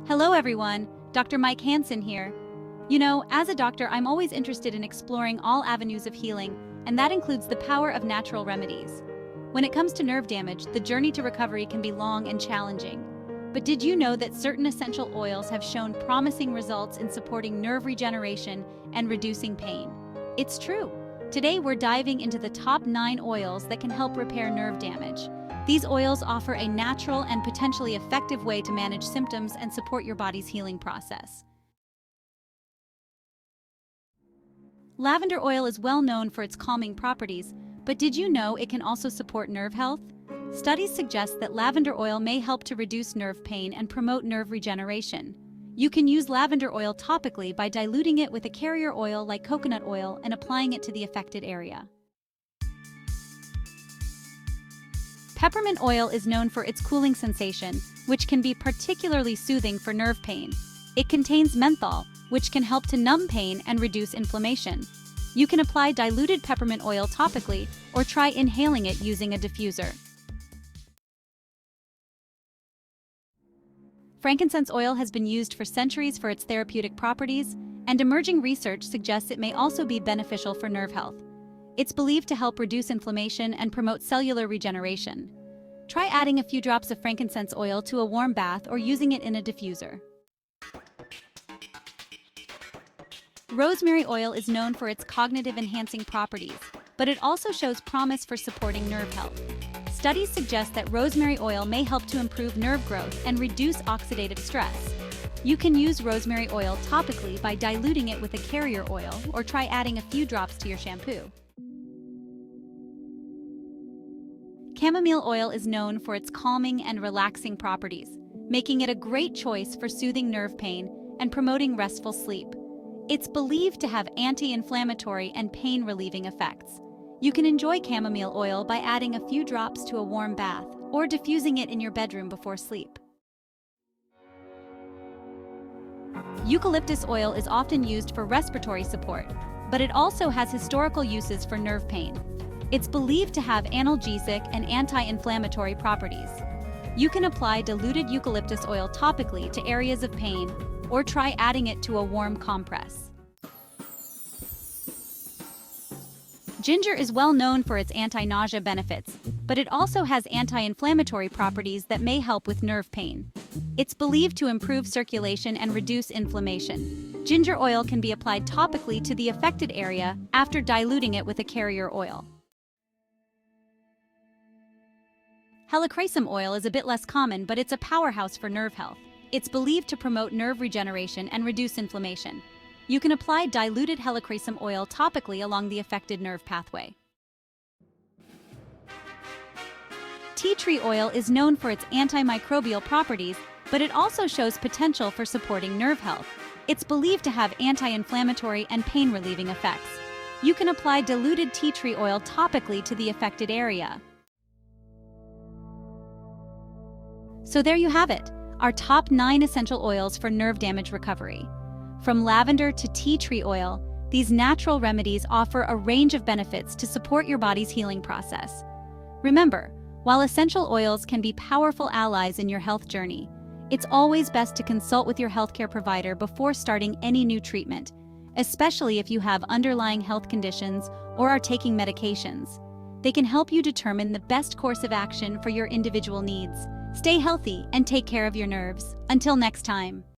Hello everyone, Dr. Mike Hansen here. You know, as a doctor, I'm always interested in exploring all avenues of healing, and that includes the power of natural remedies. When it comes to nerve damage, the journey to recovery can be long and challenging. But did you know that certain essential oils have shown promising results in supporting nerve regeneration and reducing pain? It's true. Today we're diving into the top 9 oils that can help repair nerve damage. These oils offer a natural and potentially effective way to manage symptoms and support your body's healing process. Lavender oil is well known for its calming properties, but did you know it can also support nerve health? Studies suggest that lavender oil may help to reduce nerve pain and promote nerve regeneration. You can use lavender oil topically by diluting it with a carrier oil like coconut oil and applying it to the affected area. Peppermint oil is known for its cooling sensation, which can be particularly soothing for nerve pain. It contains menthol, which can help to numb pain and reduce inflammation. You can apply diluted peppermint oil topically or try inhaling it using a diffuser. Frankincense oil has been used for centuries for its therapeutic properties, and emerging research suggests it may also be beneficial for nerve health. It's believed to help reduce inflammation and promote cellular regeneration. Try adding a few drops of frankincense oil to a warm bath or using it in a diffuser. Rosemary oil is known for its cognitive-enhancing properties, but it also shows promise for supporting nerve health. Studies suggest that rosemary oil may help to improve nerve growth and reduce oxidative stress. You can use rosemary oil topically by diluting it with a carrier oil or try adding a few drops to your shampoo. Chamomile oil is known for its calming and relaxing properties, making it a great choice for soothing nerve pain and promoting restful sleep. It's believed to have anti-inflammatory and pain-relieving effects. You can enjoy chamomile oil by adding a few drops to a warm bath or diffusing it in your bedroom before sleep. Eucalyptus oil is often used for respiratory support, but it also has historical uses for nerve pain. It's believed to have analgesic and anti-inflammatory properties. You can apply diluted eucalyptus oil topically to areas of pain or try adding it to a warm compress. Ginger is well known for its anti-nausea benefits, but it also has anti-inflammatory properties that may help with nerve pain. It's believed to improve circulation and reduce inflammation. Ginger oil can be applied topically to the affected area after diluting it with a carrier oil. Helichrysum oil is a bit less common, but it's a powerhouse for nerve health. It's believed to promote nerve regeneration and reduce inflammation. You can apply diluted helichrysum oil topically along the affected nerve pathway. Tea tree oil is known for its antimicrobial properties, but it also shows potential for supporting nerve health. It's believed to have anti-inflammatory and pain-relieving effects. You can apply diluted tea tree oil topically to the affected area. So there you have it, our top 9 essential oils for nerve damage recovery. From lavender to tea tree oil, these natural remedies offer a range of benefits to support your body's healing process. Remember, while essential oils can be powerful allies in your health journey, it's always best to consult with your healthcare provider before starting any new treatment, especially if you have underlying health conditions or are taking medications. They can help you determine the best course of action for your individual needs. Stay healthy and take care of your nerves. Until next time.